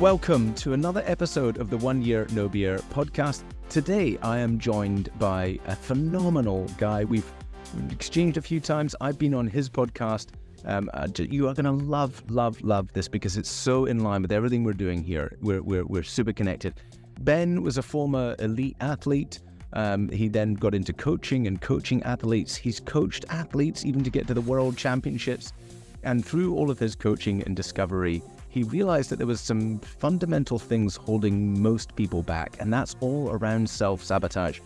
Welcome to another episode of the 1 Year No Beer podcast. Today I am joined by a phenomenal guy. We've exchanged a few times. I've been on his podcast. You are going to love this because it's so in line with everything we're doing here. We're super connected. Ben was a former elite athlete. He then got into coaching and coaching athletes. He's coached athletes even to get to the world championships. And through all of his coaching and discovery, he realized that there was some fundamental things holding most people back, and that's all around self-sabotage.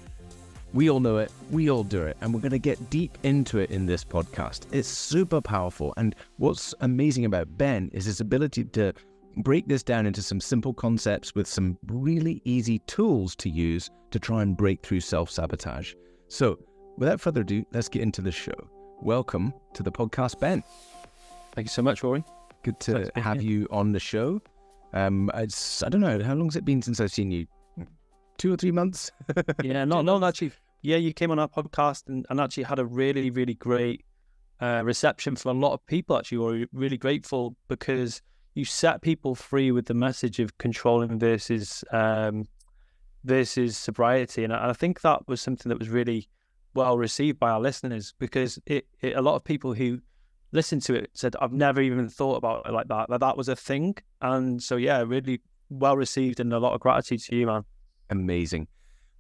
We all know it, we all do it, and we're going to get deep into it in this podcast. It's super powerful, and what's amazing about Ben is his ability to break this down into some simple concepts with some really easy tools to use to try and break through self-sabotage. So, without further ado, let's get into the show. Welcome to the podcast, Ben. Thank you so much, Rory. Good to have you on the show. I don't know, how long has it been since I've seen you? 2 or 3 months? Yeah, no, actually. Yeah, you came on our podcast and actually had a really, really great reception from a lot of people, actually. We're really grateful because you set people free with the message of controlling versus sobriety. And I think that was something that was really well received by our listeners because a lot of people who listened to it said, I've never even thought about it like that was a thing. And so, yeah, really well received and a lot of gratitude to you, man. Amazing.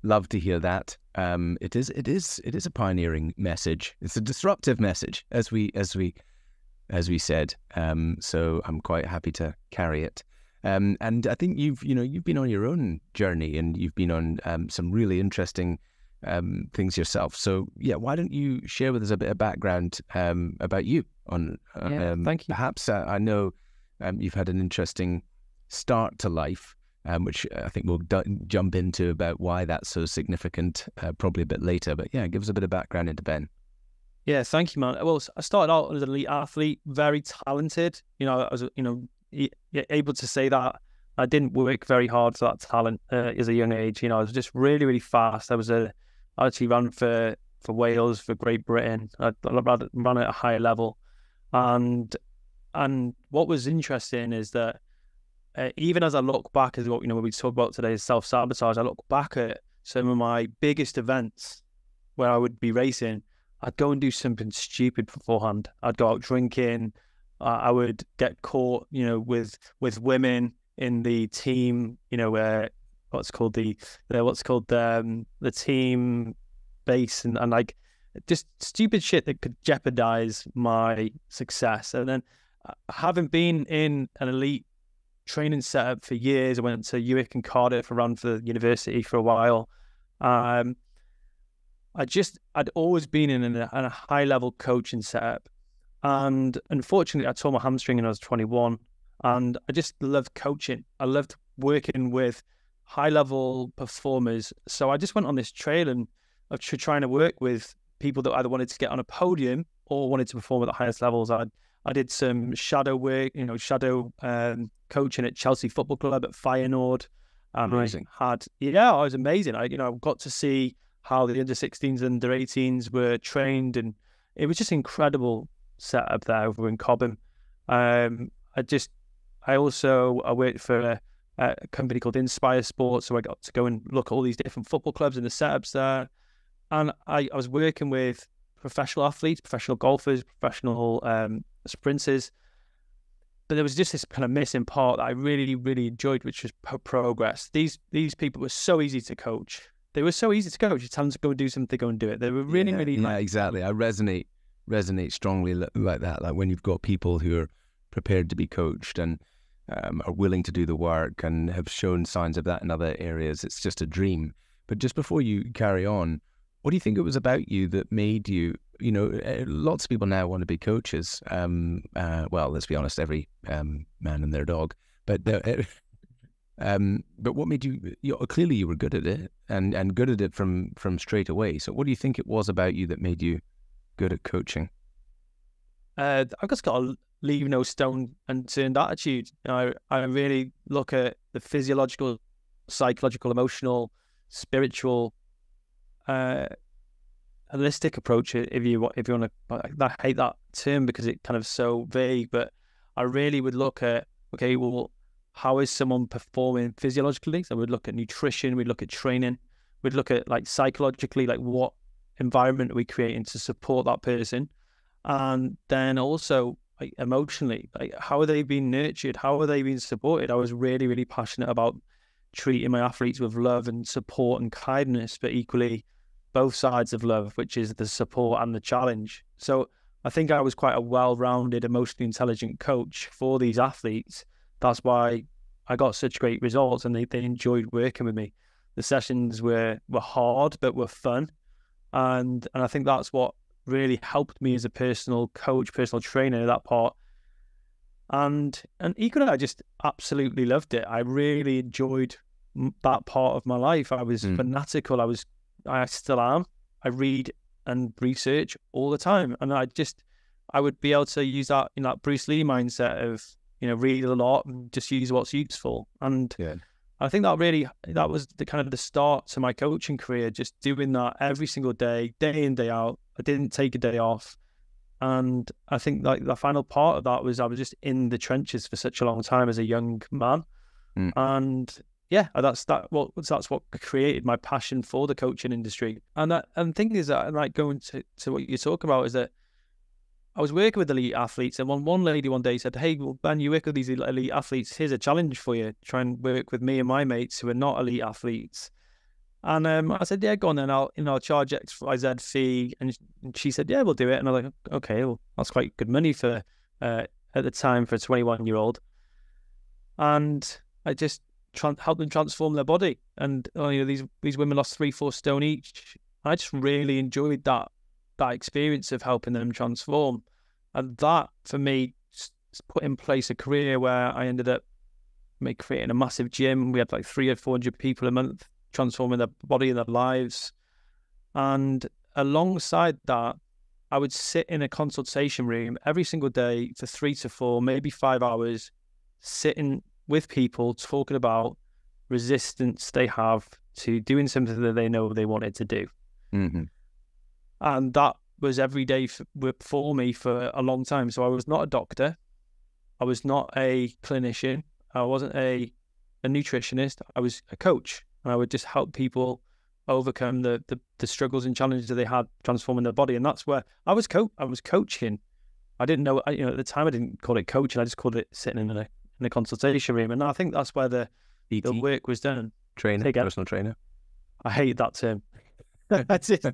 Love to hear that. It is a pioneering message. It's a disruptive message, as we said. So I'm quite happy to carry it. And I think you've been on your own journey and you've been on some really interesting things yourself. So yeah, why don't you share with us a bit of background about you? Thank you. Perhaps I know you've had an interesting start to life, which I think we'll jump into about why that's so significant probably a bit later. But yeah, give us a bit of background into Ben. Yeah, thank you, man. Well, I started out as an elite athlete, very talented. I was, able to say that. I didn't work very hard for that talent as a young age. I was just really, really fast. I actually ran for Wales, for Great Britain. I ran at a high level. And what was interesting is that even as I look back, as what we talk about today is self-sabotage, I look back at some of my biggest events where I would be racing. I'd go and do something stupid beforehand. I'd go out drinking. I would get caught, with women in the team, what's called the team base and like just stupid shit that could jeopardize my success. And then having been in an elite training setup for years, I went to UWIC and Cardiff, around for the university for a while. I'd always been in a high level coaching setup. And unfortunately, I tore my hamstring when I was 21. And I just loved coaching. I loved working with high-level performers. So I just went on this trail of trying to work with people that either wanted to get on a podium or wanted to perform at the highest levels. I did some shadow work, coaching at Chelsea Football Club, at Feyenoord. Amazing. It was amazing. I got to see how the under-16s and under-18s were trained, and it was just incredible setup there over in Cobham. I worked for a company called Inspire Sports, so I got to go and look at all these different football clubs and the setups there. And I was working with professional athletes, professional golfers, professional sprinters. But there was just this kind of missing part that I really, really enjoyed, which was progress. These people were so easy to coach. They were so easy to coach. You tell them to go and do something, they go and do it. They were really, exactly. I resonate strongly like that. Like when you've got people who are prepared to be coached and are willing to do the work and have shown signs of that in other areas, it's just a dream. But just before you carry on, what do you think it was about you that made you, lots of people now want to be coaches. Well, let's be honest, every man and their dog. But what made you, clearly you were good at it and good at it from straight away. So what do you think it was about you that made you good at coaching? I've just got a leave no stone unturned attitude. I really look at the physiological, psychological, emotional, spiritual, holistic approach, if you want to. I hate that term because it kind of so vague, but I really would look at, okay, well, how is someone performing physiologically? So we'd look at nutrition, we'd look at training, we'd look at like psychologically, like what environment are we creating to support that person? And then also like emotionally, like how are they being nurtured? How are they being supported? I was really, really passionate about treating my athletes with love and support and kindness, but equally both sides of love, which is the support and the challenge. So I think I was quite a well-rounded, emotionally intelligent coach for these athletes. That's why I got such great results, and they enjoyed working with me. The sessions were hard, but were fun. And I think that's what really helped me as a personal coach, personal trainer, that part. And equally, I just absolutely loved it. I really enjoyed that part of my life. I was fanatical. I still am. I read and research all the time. And I would be able to use that in that Bruce Lee mindset of, read a lot and just use what's useful. And I think that was the kind of the start to my coaching career, just doing that every single day, day in, day out. I didn't take a day off. And I think like the final part of that was I was just in the trenches for such a long time as a young man. And that's what created my passion for the coaching industry. And the thing is that, like, going to what you talk about, is that I was working with elite athletes, and one lady one day said, "Hey, well, Ben, you work with these elite athletes. Here's a challenge for you. Try and work with me and my mates who are not elite athletes." And I said, "Yeah, go on then. I'll charge XYZ fee." And she said, "Yeah, we'll do it." And I was like, "Okay, well, that's quite good money for at the time for a 21-year-old." And I just help them transform their body. And these women lost 3-4 stone each. I just really enjoyed that experience of helping them transform. And that, for me, put in place a career where I ended up creating a massive gym. We had like 300 or 400 people a month transforming their body and their lives. And alongside that, I would sit in a consultation room every single day for 3 to 4, maybe 5 hours, sitting with people talking about resistance they have to doing something that they know they wanted to do. And that was every day for me for a long time. So I was not a doctor. I was not a clinician. I wasn't a nutritionist. I was a coach. And I would just help people overcome the struggles and challenges that they had transforming their body. And that's where I was coaching. I didn't know, at the time I didn't call it coaching. I just called it sitting in a consultation room. And I think that's where the work was done. Personal trainer. I hate that term. That's it.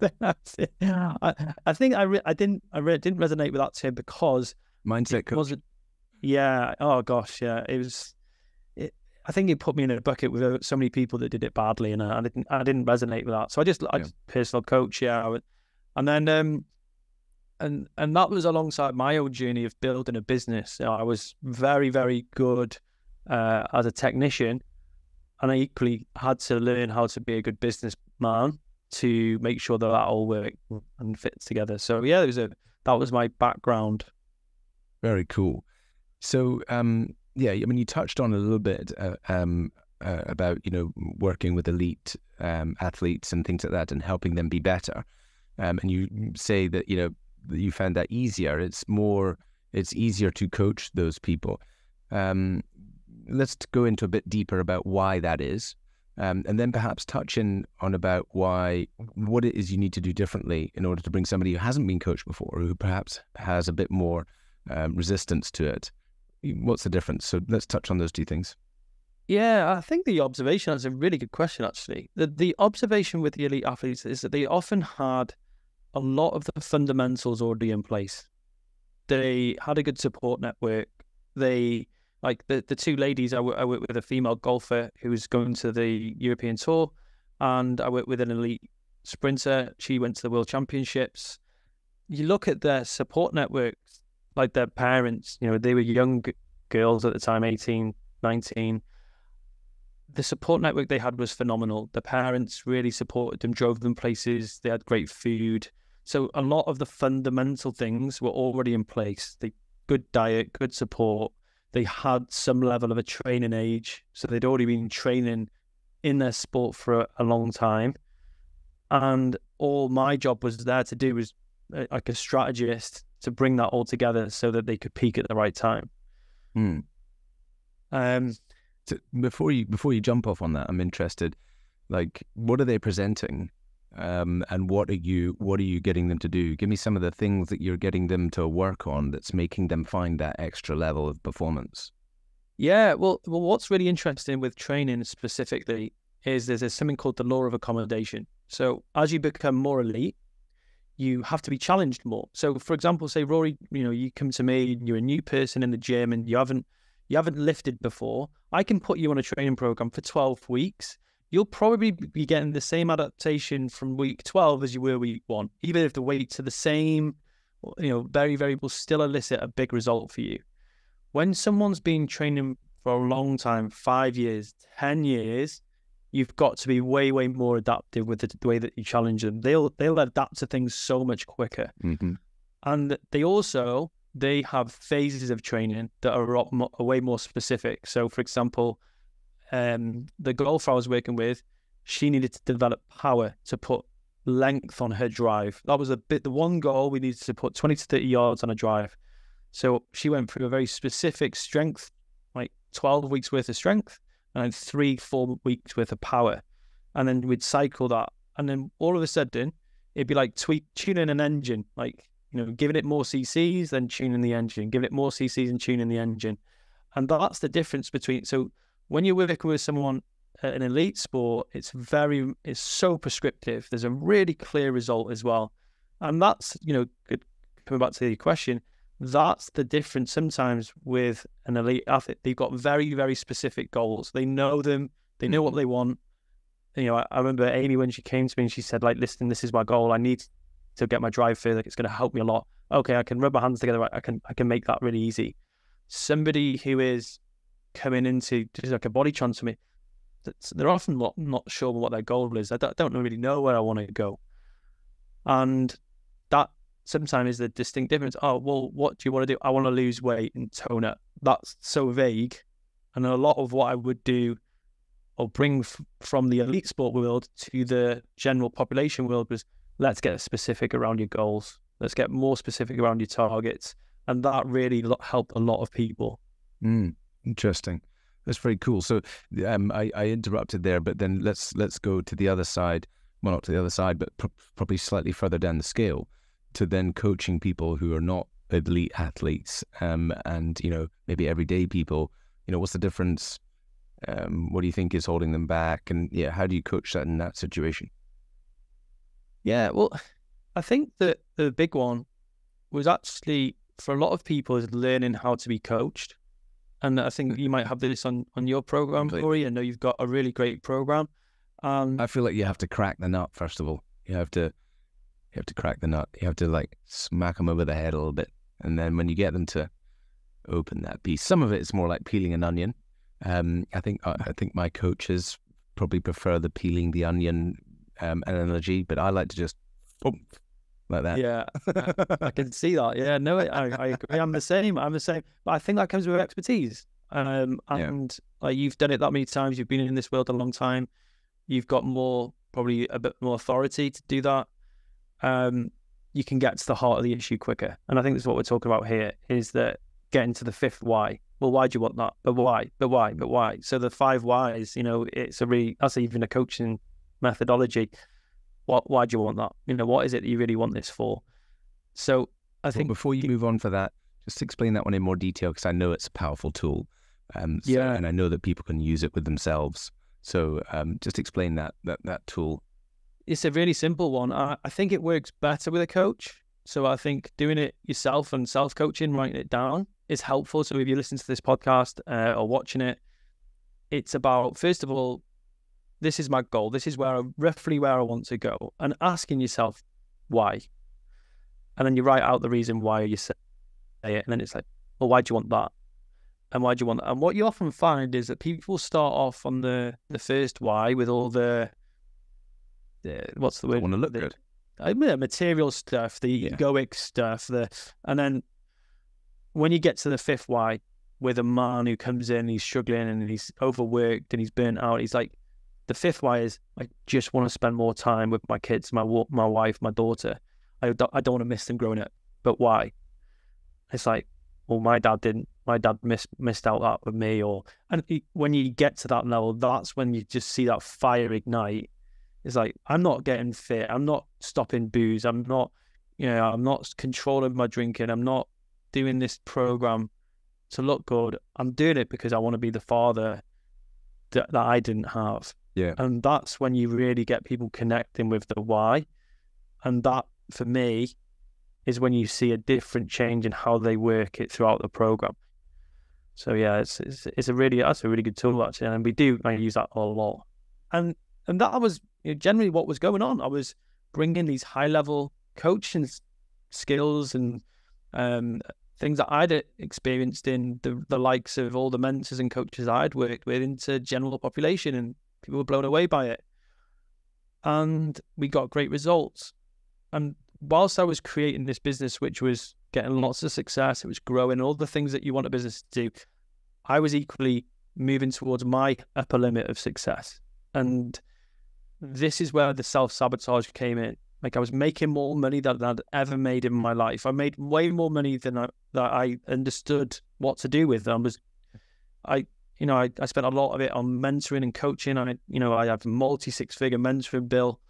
I think I didn't resonate with that term because mindset coach. Yeah. Oh gosh. Yeah. It was. I think it put me in a bucket with so many people that did it badly, and I didn't resonate with that. So I just personal coach. Yeah. And then and that was alongside my own journey of building a business. I was very, very good as a technician, and I equally had to learn how to be a good businessman to make sure that all worked and fits together. So yeah, that was my background. Very cool. So you touched on a little bit about working with elite athletes and things like that, and helping them be better. And you say that that you found that easier. It's easier to coach those people. Let's go into a bit deeper about why that is. And then perhaps touch on about what it is you need to do differently in order to bring somebody who hasn't been coached before, or who perhaps has a bit more resistance to it. What's the difference? So let's touch on those two things. Yeah, I think the observation is a really good question, actually. The observation with the elite athletes is that they often had a lot of the fundamentals already in place. They had a good support network. They, like the two ladies, I work with a female golfer who's going to the European Tour, and I work with an elite sprinter. She went to the World Championships. You look at their support networks, like their parents, they were young girls at the time, 18, 19. The support network they had was phenomenal. The parents really supported them, drove them places. They had great food. So a lot of the fundamental things were already in place. Good diet, good support. They had some level of a training age. So they'd already been training in their sport for a long time. And all my job was there to do was like a strategist to bring that all together so that they could peak at the right time. So before you jump off on that, I'm interested. Like, what are they presenting, and what are you getting them to do? Give me some of the things that you're getting them to work on that's making them find that extra level of performance. Yeah, well, what's really interesting with training specifically is there's something called the law of accommodation. So as you become more elite, you have to be challenged more. So, for example, say Rory, you come to me, you're a new person in the gym, and you haven't lifted before. I can put you on a training program for 12 weeks. You'll probably be getting the same adaptation from week 12 as you were week 1, even if the weights are the same. Very variable, still elicit a big result for you. When someone's been training for a long time, 5 years, 10 years, you've got to be way, way more adaptive with the way that you challenge them. They'll adapt to things so much quicker. Mm-hmm. And they have phases of training that are way more specific. So, for example, the golfer I was working with, she needed to develop power to put length on her drive. That was the one goal. We needed to put 20 to 30 yards on a drive. So she went through a very specific strength, like 12 weeks worth of strength and 3-4 weeks worth of power. And then we'd cycle that. And then all of a sudden, it'd be like tuning an engine, like, giving it more CCs, then tuning the engine, giving it more CCs and tuning the engine. And that's the difference between, so when you're working with someone in elite sport, it's so prescriptive. There's a really clear result as well. And that's, coming back to your question, that's the difference sometimes with an elite athlete. They've got very, very specific goals. They know them. They know what they want. I remember Amy when she came to me and she said, like, listen, this is my goal. I need to get my drive further. It's going to help me a lot. Okay, I can rub my hands together. I can make that really easy. Somebody who is coming into just like a body transformation, they're often not sure what their goal is. I don't really know where I want to go. And that sometimes is the distinct difference. Oh, well, what do you want to do? I want to lose weight and tone up. That's so vague. And a lot of what I would do or bring from the elite sport world to the general population world was, let's get specific around your goals. Let's get more specific around your targets. And that really helped a lot of people. Interesting. That's very cool. So I interrupted there, but then let's go to the other side. Well, not to the other side, but probably slightly further down the scale, to then coaching people who are not elite athletes, and maybe everyday people. What's the difference? What do you think is holding them back? And how do you coach that in that situation? Yeah, well, I think that the big one was actually, for a lot of people, is learning how to be coached. And I think you might have this on your program, Corey. I know you've got a really great program. I feel like you have to crack the nut, first of all. You have to crack the nut. You have to, like, smack them over the head a little bit. And then when you get them to open that piece, some of it is more like peeling an onion. I think my coaches probably prefer the peeling the onion analogy, but I like to just boom, like that. Yeah, I can see that. Yeah, no, I agree. I'm the same. But I think that comes with expertise. And like, you've done it that many times. You've been in this world a long time. You've got probably a bit more authority to do that. You can get to the heart of the issue quicker. And I think that's what we're talking about here, is that getting to the fifth why. Well, why do you want that? But why? But why? But why? So the 5 whys, that's even a coaching methodology. Why do you want that? What is it that you really want this for? So I think before you move on for that, just explain that one in more detail, because I know it's a powerful tool. And I know that people can use it with themselves. So just explain that tool. It's a really simple one. I think it works better with a coach. So I think doing it yourself and self-coaching, writing it down, is helpful. So if you listen to this podcast or watching it, it's about, first of all, this is my goal. This is roughly where I want to go. And asking yourself, why? And then you write out the reason why you say it. And then it's like, well, why do you want that? And why do you want that? And what you often find is that people start off on the first why with all the what's the word? I want to look good. Material stuff, the egoic stuff, and then when you get to the fifth why, with a man who comes in, he's struggling and he's overworked and he's burnt out, he's like, the fifth why is, I just want to spend more time with my kids, my wife, my daughter. I don't want to miss them growing up. But why? It's like, well, my dad didn't my dad missed out that with me, when you get to that level, that's when you just see that fire ignite. It's like, I'm not getting fit, I'm not stopping booze, I'm not controlling my drinking, I'm not doing this program to look good. I'm doing it because I want to be the father that I didn't have. Yeah. And that's when you really get people connecting with the why. And that, for me, is when you see a different change in how they work it throughout the program. So yeah, that's a really good tool actually, and I use that a lot. And that was generally what was going on. I was bringing these high level coaching skills and things that I'd experienced in the likes of all the mentors and coaches I'd worked with into general population, and people were blown away by it. And we got great results. And whilst I was creating this business, which was getting lots of success, it was growing, all the things that you want a business to do, I was equally moving towards my upper limit of success. And this is where the self-sabotage came in. Like, I was making more money than I'd ever made in my life. I made way more money than I understood what to do with. I spent a lot of it on mentoring and coaching. I have a multi-six-figure mentoring bill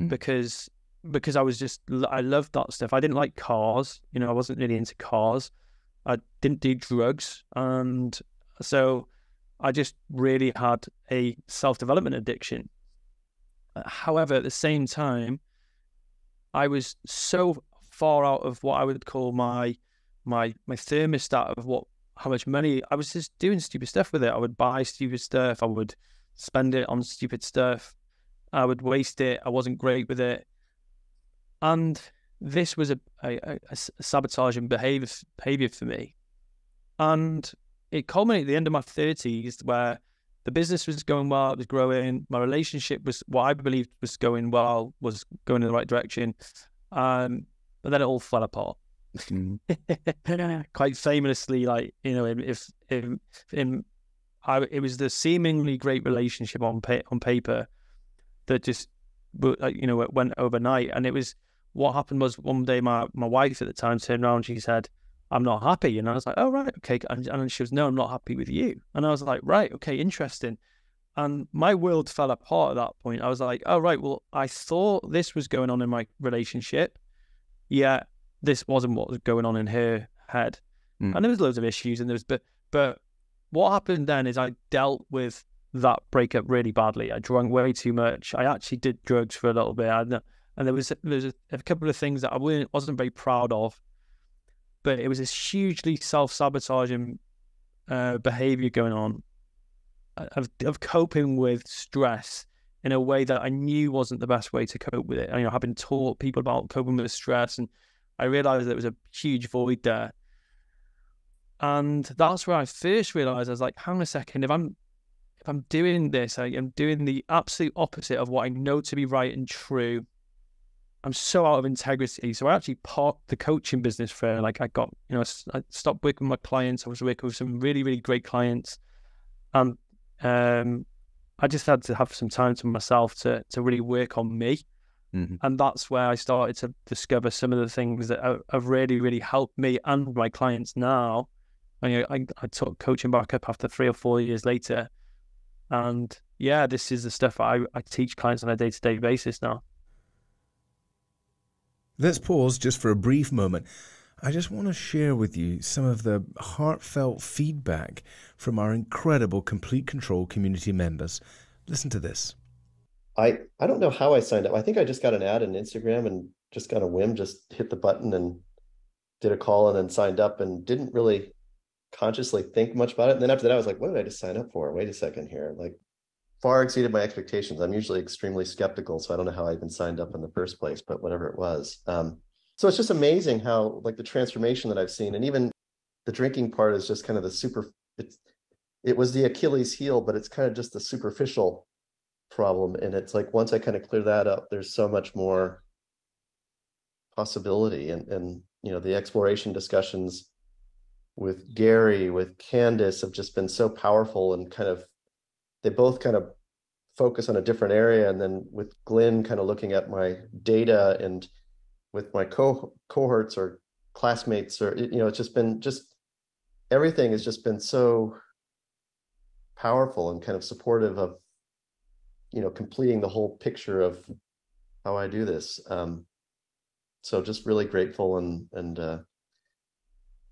because I loved that stuff. I didn't like cars. I wasn't really into cars. I didn't do drugs. And so I just really had a self-development addiction. However, at the same time, I was so far out of what I would call my thermostat of how much money. I was just doing stupid stuff with it. I would buy stupid stuff. I would spend it on stupid stuff. I would waste it. I wasn't great with it. And this was a sabotaging behavior for me. And it culminated at the end of my 30s, where the business was going well, it was growing, my relationship was what I believed was going well, was going in the right direction. But then it all fell apart. Quite famously, it was the seemingly great relationship on paper that just it went overnight. And it was, what happened was, one day my wife at the time turned around and she said, "I'm not happy." And I was like, "Oh, right, okay." And she was, "No, I'm not happy with you." And I was like, "Right, okay, interesting." And my world fell apart at that point. I was like, "Oh, right, well, I thought this was going on in my relationship. Yeah, this wasn't what was going on in her head." And there was loads of issues, and but what happened then is I dealt with that breakup really badly. I drank way too much. I actually did drugs for a little bit. And there was a couple of things that I wasn't very proud of. But it was this hugely self-sabotaging behavior going on of coping with stress in a way that I knew wasn't the best way to cope with it. I've been taught people about coping with stress, and I realized there was a huge void there. And that's where I first realized, I was like, hang on a second, if I'm doing this, I am doing the absolute opposite of what I know to be right and true. I'm so out of integrity. So I actually parked the coaching business for, I stopped working with my clients. I was working with some really, really great clients. And I just had to have some time to myself to really work on me. And that's where I started to discover some of the things that have really, really helped me and my clients now. I took coaching back up after 3 or 4 years later. And yeah, this is the stuff I teach clients on a day-to-day basis now. Let's pause just for a brief moment. I just want to share with you some of the heartfelt feedback from our incredible Complete Control community members. Listen to this. I don't know how I signed up. I think I just got an ad on Instagram and just got a whim, just hit the button and did a call and then signed up and didn't really consciously think much about it. And then after that, I was like, what did I just sign up for? Wait a second here. Far exceeded my expectations. I'm usually extremely skeptical, so I don't know how I even signed up in the first place, but whatever it was. So it's just amazing how the transformation that I've seen, and even the drinking part is just kind of it was the Achilles heel, but it's kind of just the superficial problem. And it's like, once I kind of clear that up, there's so much more possibility. And the exploration discussions with Gary, with Candice have just been so powerful, and they both kind of focus on a different area. And then with Glenn kind of looking at my data, and with my cohorts or classmates, or, it's just been everything has just been so powerful and kind of supportive of, completing the whole picture of how I do this. So just really grateful and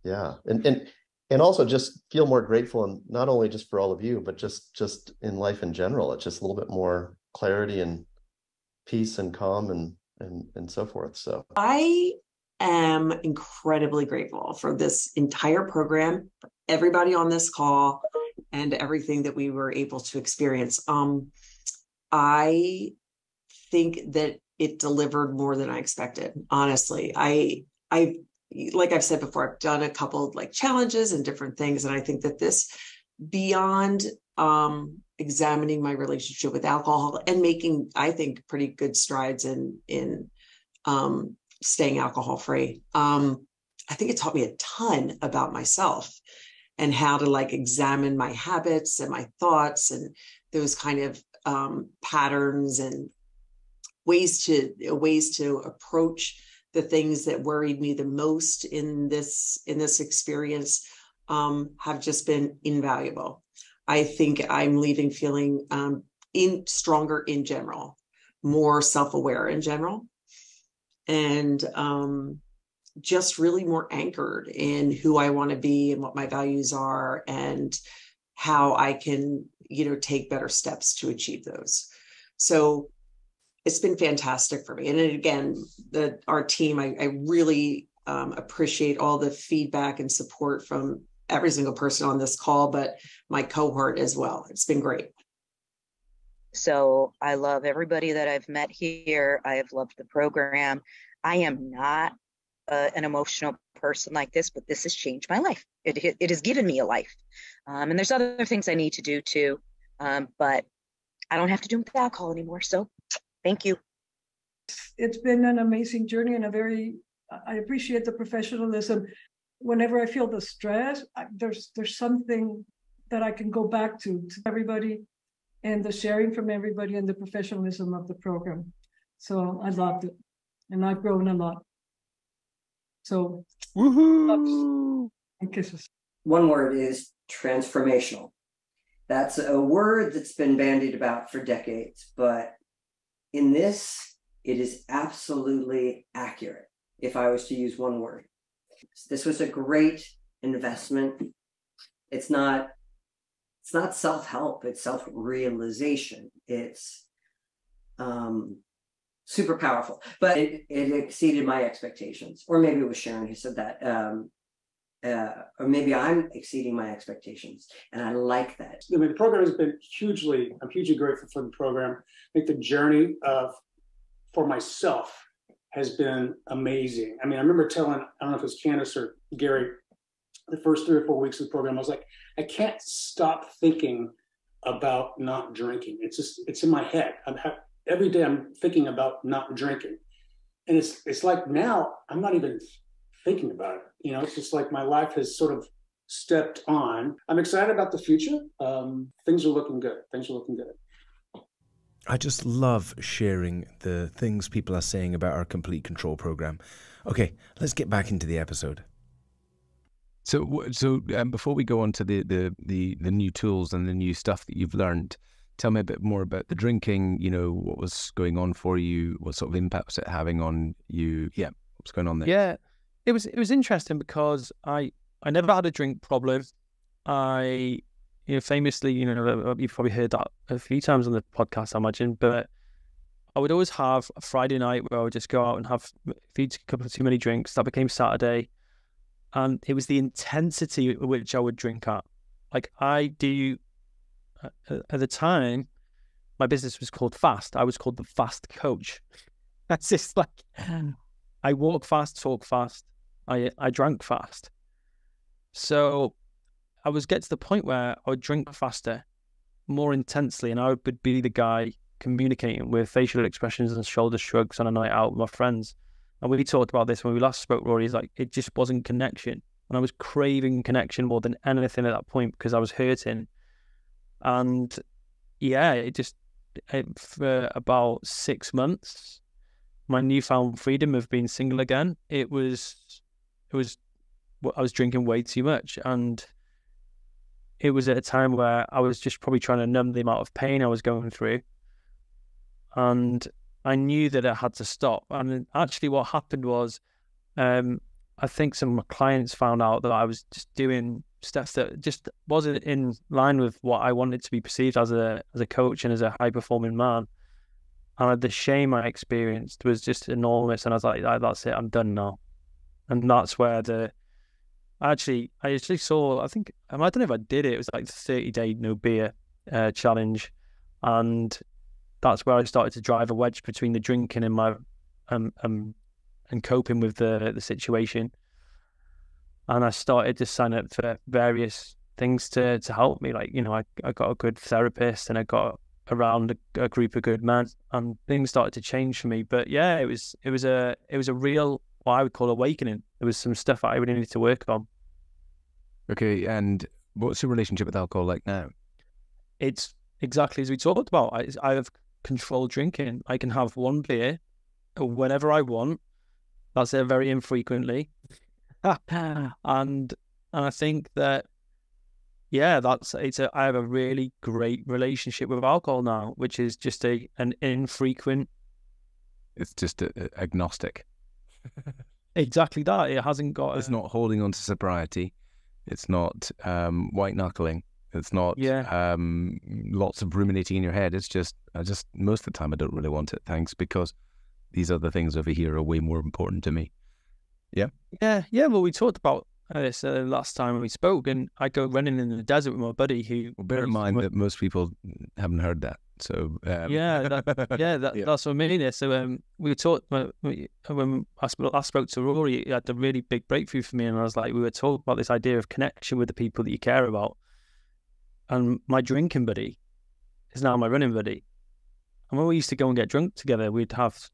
yeah. And also just feel more grateful, and not only just for all of you, but just in life in general. It's just a little bit more clarity and peace and calm and so forth. So I am incredibly grateful for this entire program, for everybody on this call, and everything that we were able to experience. I think that it delivered more than I expected. Honestly, I like I've said before, I've done a couple of like challenges and different things, and I think that this, beyond examining my relationship with alcohol and making, I think, pretty good strides in staying alcohol free. I think it taught me a ton about myself and how to like examine my habits and my thoughts and those kind of patterns and ways to approach the things that worried me the most in this experience have just been invaluable. I think I'm leaving feeling stronger in general, more self-aware in general, and just really more anchored in who I want to be and what my values are and how I can, take better steps to achieve those. So it's been fantastic for me. And then again, our team, I really appreciate all the feedback and support from every single person on this call, but my cohort as well. It's been great. So I love everybody that I've met here. I have loved the program. I am not an emotional person like this, but this has changed my life. It has given me a life. And there's other things I need to do too. But I don't have to do them with alcohol anymore. So thank you. It's been an amazing journey, and I appreciate the professionalism. Whenever I feel the stress, there's something that I can go back to everybody, and the sharing from everybody and the professionalism of the program. So I loved it, and I've grown a lot. So Woohoo! and kisses. One word is transformational. That's a word that's been bandied about for decades, but in this, it is absolutely accurate if I was to use one word. This was a great investment. It's not self-help, it's self-realization. It's super powerful, but it exceeded my expectations. Or maybe it was Sharon who said that. Or maybe I'm exceeding my expectations, and I like that. I mean, the program has been I'm hugely grateful for the program. I think the journey for myself has been amazing. I mean, I remember telling, I don't know if it was Candace or Gary, the first 3 or 4 weeks of the program, I was like, I can't stop thinking about not drinking. It's in my head. Every day I'm thinking about not drinking. And it's like now I'm not even thinking about it. It's just like my life has sort of stepped on. I'm excited about the future. Things are looking good. I just love sharing the things people are saying about our complete control program. Okay, let's get back into the episode. So before we go on to the new tools and the new stuff that you've learned, tell me a bit more about the drinking. What was going on for you? What sort of impact was it having on you? Yeah, what's going on there? Yeah, it was interesting because I never had a drink problem. I famously, you've probably heard that a few times on the podcast, I imagine, but I would always have a Friday night where I would just go out and have a couple of too many drinks. That became Saturday. And it was the intensity at which I would drink at. Like at the time, my business was called Fast. I was called the Fast Coach. That's just like, I walk fast, talk fast. I drank fast. So I was get to the point where I would drink faster, more intensely, and I would be the guy communicating with facial expressions and shoulder shrugs on a night out with my friends. And we talked about this when we last spoke, Rory. It's like, it just wasn't connection. And I was craving connection more than anything at that point because I was hurting. And yeah, for about 6 months, my newfound freedom of being single again, it was I was drinking way too much, and it was at a time where I was just probably trying to numb the amount of pain I was going through, and I knew that I had to stop. And actually, what happened was, I think some of my clients found out that I was just doing stuff that just wasn't in line with what I wanted to be perceived as a coach and as a high performing man. And the shame I experienced was just enormous. And I was like, that's it, I'm done now. And that's where I actually saw, I don't know if I did it. It was like the 30-day no beer challenge. And that's where I started to drive a wedge between the drinking and my, and coping with the situation. And I started to sign up for various things to help me. Like, I got a good therapist, and I got around a group of good men, and things started to change for me. But yeah, it was a real, what I would call, awakening. There was some stuff I really needed to work on. Okay, and what's your relationship with alcohol like now? It's exactly as we talked about. I have controlled drinking. I can have one beer whenever I want. That's it, very infrequently. And I think that, yeah, I have a really great relationship with alcohol now, which is just an infrequent. It's just agnostic. Exactly that. It hasn't got. It's not holding on to sobriety. It's not white knuckling. It's not lots of ruminating in your head. It's just most of the time I don't really want it. Thanks, because these other things over here are way more important to me. Yeah. Yeah. Well, we talked about this last time we spoke, and I go running in the desert with my buddy who. Well, bear in mind that most people haven't heard that, so. That's what I mean. So we talked when I spoke to Rory. He had a really big breakthrough for me, and I was like, we were talking about this idea of connection with the people that you care about, and my drinking buddy is now my running buddy. And when we used to go and get drunk together, we'd have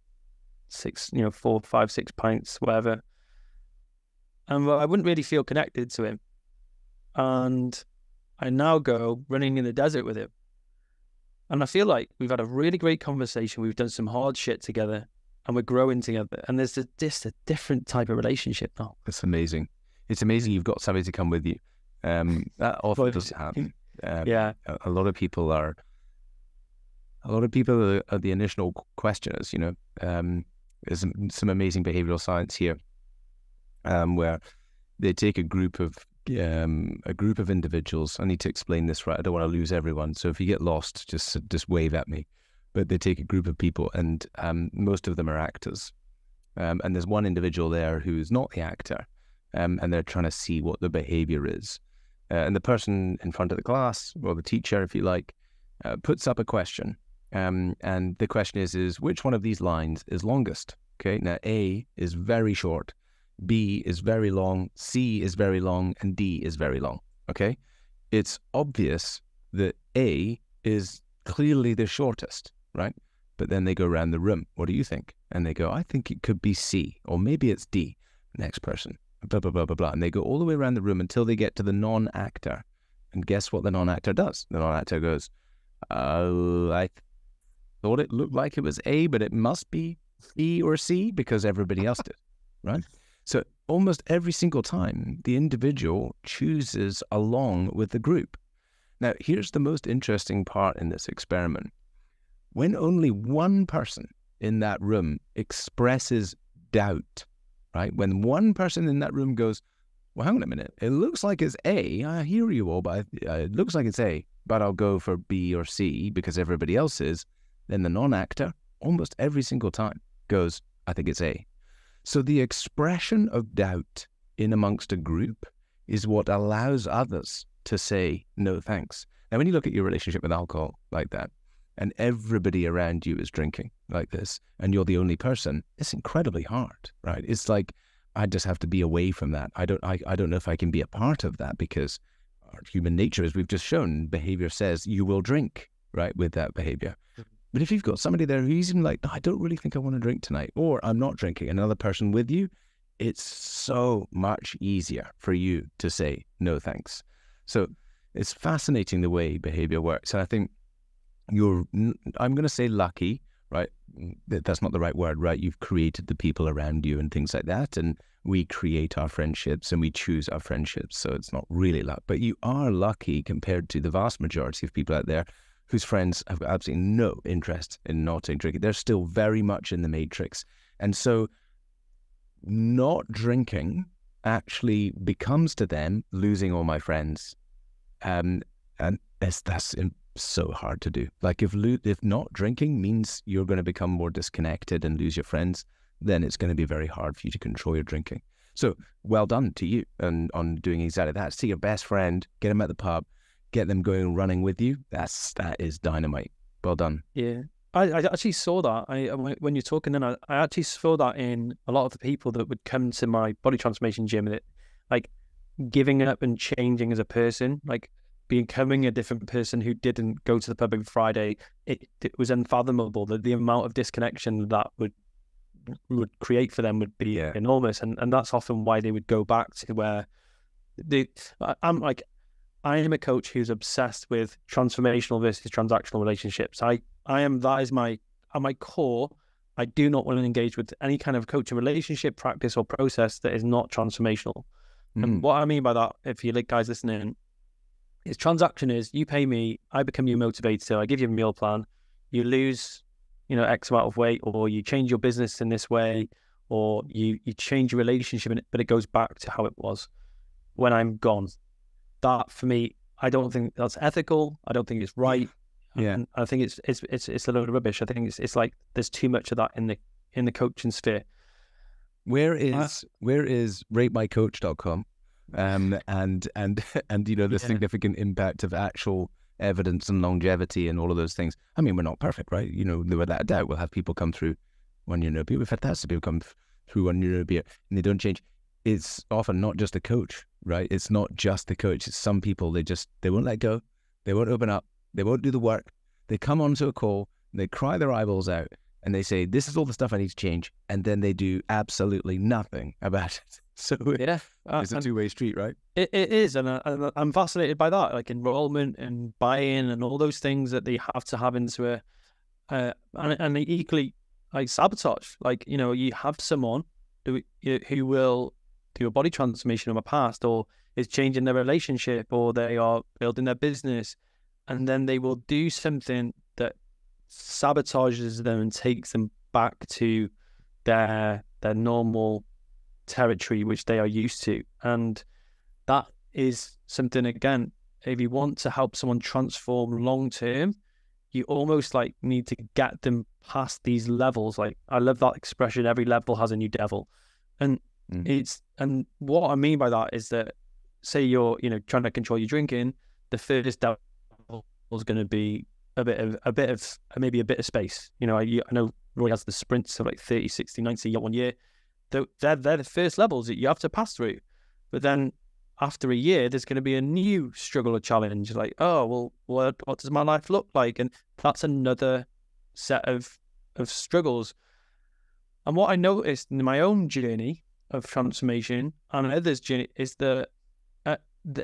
4, 5, 6 pints, whatever. And I wouldn't really feel connected to him. And I now go running in the desert with him. And I feel like we've had a really great conversation. We've done some hard shit together, and we're growing together. And there's just a different type of relationship now. It's amazing. It's amazing you've got somebody to come with you. That often doesn't happen. Yeah. A lot of people are the initial questioners, There's some amazing behavioral science here, where they take a group of individuals. I need to explain this right. I don't want to lose everyone. So if you get lost, just wave at me. But they take a group of people, and most of them are actors. And there's one individual there who's not the actor, and they're trying to see what the behavior is. And the person in front of the class, or the teacher, if you like, puts up a question. And the question is which one of these lines is longest? Okay, now A is very short, B is very long, C is very long, and D is very long. Okay, it's obvious that A is clearly the shortest, right? But then they go around the room. What do you think? And they go, I think it could be C, or maybe it's D. Next person, blah, blah, blah, blah, blah. And they go all the way around the room until they get to the non-actor. And guess what the non-actor does? The non-actor goes, I thought it looked like it was A, but it must be B or C because everybody else did, right? So almost every single time, the individual chooses along with the group. Now, here's the most interesting part in this experiment. When only one person in that room expresses doubt, right? When one person in that room goes, well, hang on a minute, it looks like it's A. I hear you all, but it looks like it's A, but I'll go for B or C because everybody else is. Then the non-actor, almost every single time, goes, I think it's A. So the expression of doubt in amongst a group is what allows others to say, no thanks. Now, when you look at your relationship with alcohol like that, and everybody around you is drinking like this, and you're the only person, it's incredibly hard, right? It's like, I just have to be away from that. I don't know if I can be a part of that, because our human nature, as we've just shown, behavior says you will drink, right, with that behavior. But if you've got somebody there who's even like, no, I don't really think I want to drink tonight, or I'm not drinking, another person with you, it's so much easier for you to say, no, thanks. So it's fascinating the way behavior works. And I think I'm going to say lucky, right? That's not the right word, right? You've created the people around you and things like that. And we create our friendships and we choose our friendships. So it's not really luck, but you are lucky compared to the vast majority of people out there whose friends have got absolutely no interest in not drinking. They're still very much in the matrix. And so not drinking actually becomes to them losing all my friends. And that's so hard to do. Like if not drinking means you're going to become more disconnected and lose your friends, then it's going to be very hard for you to control your drinking. So well done to you on doing exactly that. See your best friend, get them at the pub, get them going running with you. That is dynamite. Well done. Yeah. I actually saw that. When you're talking, then I actually saw that in a lot of the people that would come to my body transformation gym, and like giving up and changing as a person, like becoming a different person who didn't go to the pub every Friday. It was unfathomable that the amount of disconnection that would create for them would be enormous, and that's often why they would go back to where I am a coach who's obsessed with transformational versus transactional relationships. That is at my core. I do not want to engage with any kind of coaching relationship, practice, or process that is not transformational. And what I mean by that, if you guys listening, is transaction is you pay me, I become your motivator, I give you a meal plan, you lose, X amount of weight, or you change your business in this way, or you change your relationship in it, but it goes back to how it was when I'm gone. That for me, I don't think that's ethical. I don't think it's right. Yeah, and I think it's a load of rubbish. I think it's like there's too much of that in the coaching sphere. Where is ratemycoach.com? And the significant impact of actual evidence and longevity and all of those things. I mean, we're not perfect, right? Without a doubt, we'll have people come through 1 year no beer. We've had fantastic people come through 1 year no beer and they don't change. It's often not just the coach, right? It's not just the coach. It's some people, they won't let go. They won't open up. They won't do the work. They come onto a call, they cry their eyeballs out, and they say, this is all the stuff I need to change. And then they do absolutely nothing about it. So it's a two-way street, right? It is. And I'm fascinated by that, like enrollment and buy-in and all those things that they have to have into and equally like sabotage. Like, you have someone who will do a body transformation of a past, or is changing their relationship, or they are building their business, and then they will do something that sabotages them and takes them back to their normal territory, which they are used to. And that is something, again, if you want to help someone transform long term, you almost like need to get them past these levels. Like, I love that expression, every level has a new devil. And and what I mean by that is that, say you're trying to control your drinking, the first devil is going to be maybe a bit of space. I know Roy has the sprints of like 30, 60, 90 1 year. They're the first levels that you have to pass through. But then after a year, there's going to be a new struggle or challenge. Like, oh, well, what does my life look like? And that's another set of struggles. And what I noticed in my own journey of transformation and others' journey is that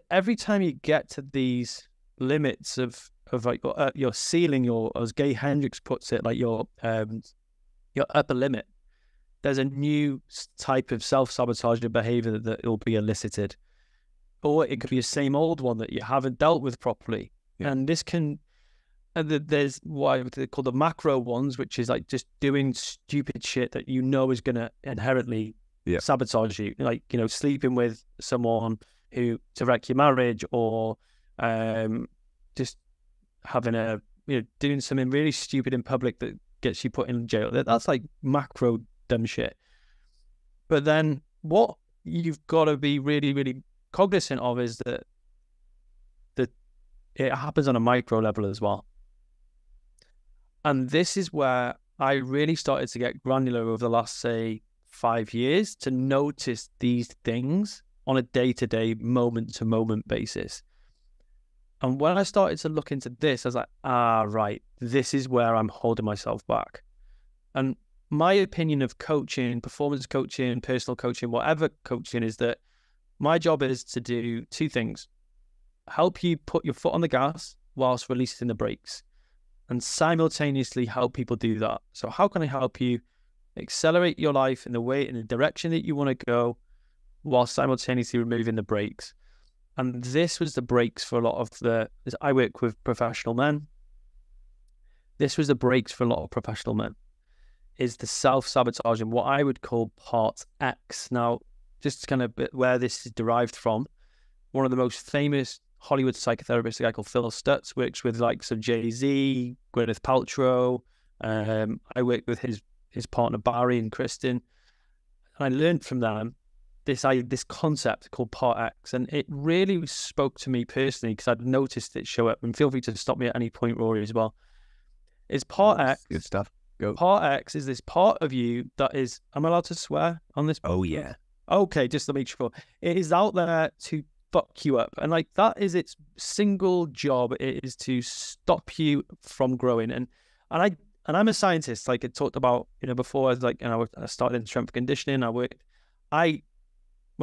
every time you get to these limits of like your ceiling, as Gay Hendricks puts it, like your upper limit, there's a new type of self-sabotage behavior that will be elicited, or it could be the same old one that you haven't dealt with properly. And this can. And there's what they call the macro ones, which is like just doing stupid shit that is going to inherently sabotage you, like sleeping with someone to wreck your marriage, or just having doing something really stupid in public that gets you put in jail. That's like macro dumb shit. But then what you've got to be really, really cognizant of is that it happens on a micro level as well. And this is where I really started to get granular over the last, say, 5 years, to notice these things on a day-to-day, moment-to-moment basis. And when I started to look into this, I was like, right, this is where I'm holding myself back. And my opinion of coaching, performance coaching, personal coaching, whatever coaching, is that my job is to do two things: help you put your foot on the gas whilst releasing the brakes, and simultaneously help people do that. So how can I help you accelerate your life in the direction that you want to go, while simultaneously removing the brakes. And this was the brakes for a lot of I work with professional men. This was the brakes for a lot of professional men, is the self-sabotage and what I would call part X. Now, just kind of where this is derived from, one of the most famous Hollywood psychotherapists, a guy called Phil Stutz, works with likes of Jay-Z, Gwyneth Paltrow. I worked with his partner Barry and Kristen. And I learned from them this concept called part X. And it really spoke to me personally because I'd noticed it show up. And feel free to stop me at any point, Rory, as well. Is part X. Good stuff. Go. Part X is this part of you that is, am I allowed to swear on this? Oh, yeah. Okay, just to make sure. It is out there to fuck you up. And like that is its single job. It is to stop you from growing. And I'm a scientist, like I talked about, before. I was like, I started in strength conditioning. When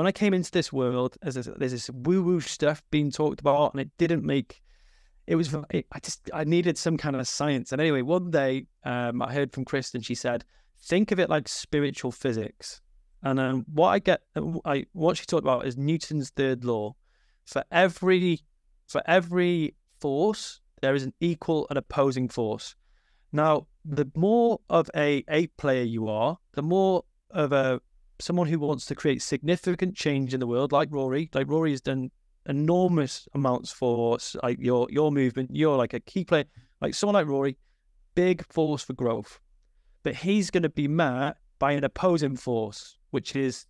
I came into this world, there's this woo-woo stuff being talked about, and it didn't make. I needed some kind of science. And anyway, one day I heard from Kristen. She said, "Think of it like spiritual physics." And what she talked about is Newton's third law. For every force, there is an equal and opposing force. Now, the more of a player you are, the more of someone who wants to create significant change in the world, like Rory. Like Rory has done enormous amounts for like your movement. You're like a key player. Like someone like Rory, big force for growth. But he's going to be met by an opposing force, which is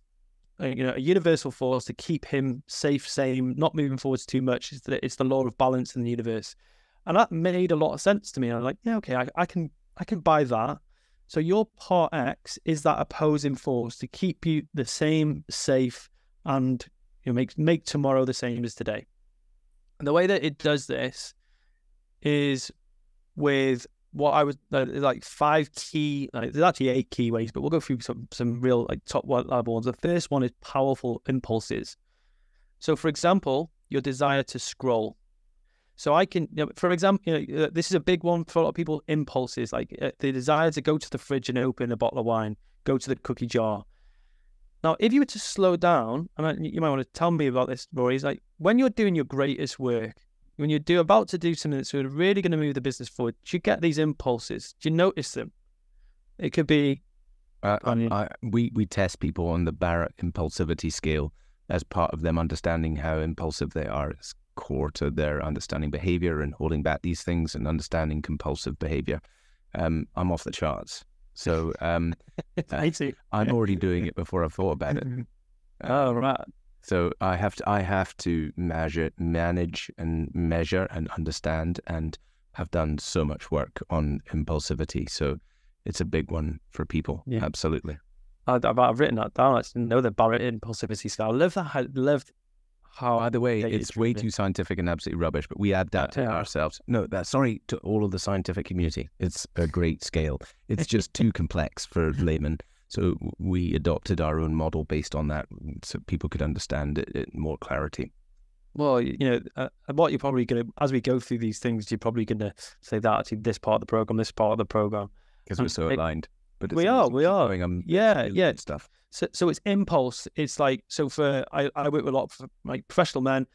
a universal force to keep him safe, sane, not moving forwards too much. It's the law of balance in the universe. And that made a lot of sense to me. I'm like, yeah, okay, I can buy that. So your part X is that opposing force to keep you the same, safe, and make tomorrow the same as today. And the way that it does this is with what I would like 5 key. There's actually 8 key ways, but we'll go through some real like top level ones. The first one is powerful impulses. So, for example, your desire to scroll. So I can, for example, this is a big one for a lot of people, impulses, like the desire to go to the fridge and open a bottle of wine, go to the cookie jar. Now, if you were to slow down, and you might want to tell me about this, Rory, is like when you're doing your greatest work, when you're about to do something that's really going to move the business forward, do you get these impulses? Do you notice them? It could be... we test people on the Barrett impulsivity scale as part of them understanding how impulsive they are. It's core to their understanding behavior and holding back these things and understanding compulsive behavior. I'm off the charts. So I'm already doing it before I've thought about it. Oh, right. So I have to manage and measure and understand, and have done so much work on impulsivity. So it's a big one for people. Yeah. Absolutely. I've written that down. I didn't know the Barrett impulsivity scale. I love that. I loved how. By the way, it's way too scientific and absolutely rubbish, but we add that to ourselves. No, sorry to all of the scientific community. It's a great scale. It's just too complex for laymen. So we adopted our own model based on that, so people could understand it in more clarity. Well, what you're probably going to, as we go through these things, you're probably going to say that actually this part of the program, because we're so aligned. But we are. Yeah. Stuff. So it's impulse. It's like, so I work with a lot of like professional men.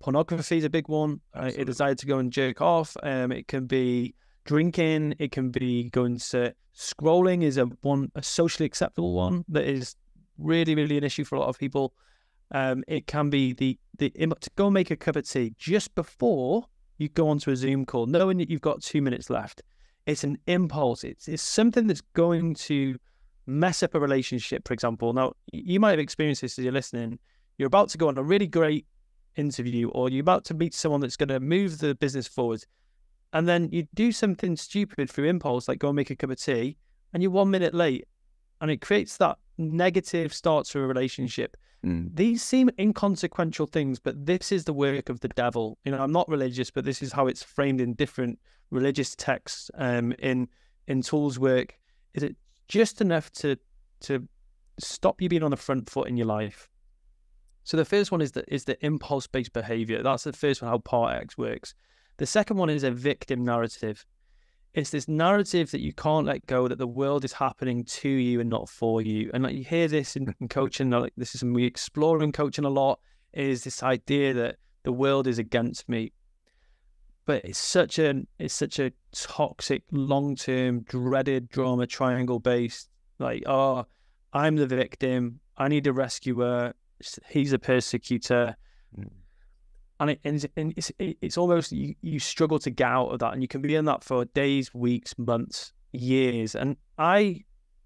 Pornography is a big one. A desire to go and jerk off. It can be drinking. It can be going to scrolling is a socially acceptable one that is really, really an issue for a lot of people. It can be the to go make a cup of tea just before you go onto a Zoom call, knowing that you've got 2 minutes left. It's an impulse. It's something that's going to mess up a relationship, for example. Now, you might have experienced this as you're listening. You're about to go on a really great interview, or you're about to meet someone that's going to move the business forward, and then you do something stupid through impulse, like go and make a cup of tea, and you're 1 minute late, and it creates that negative start to a relationship. These seem inconsequential things, but this is the work of the devil. I'm not religious, but this is how it's framed in different religious texts. In tools work, is it just enough to stop you being on the front foot in your life? So the first one is the impulse-based behavior. That's the first one, how part X works. The second one is a victim narrative. it's this narrative that you can't let go, that the world is happening to you and not for you. And like you hear this in coaching, like this is something we explore in coaching a lot, is this idea that the world is against me. But it's such a toxic, long-term, dreaded drama triangle based, like, oh, I'm the victim, I need a rescuer, he's a persecutor. And it's almost, you struggle to get out of that, and you can be in that for days, weeks, months, years. And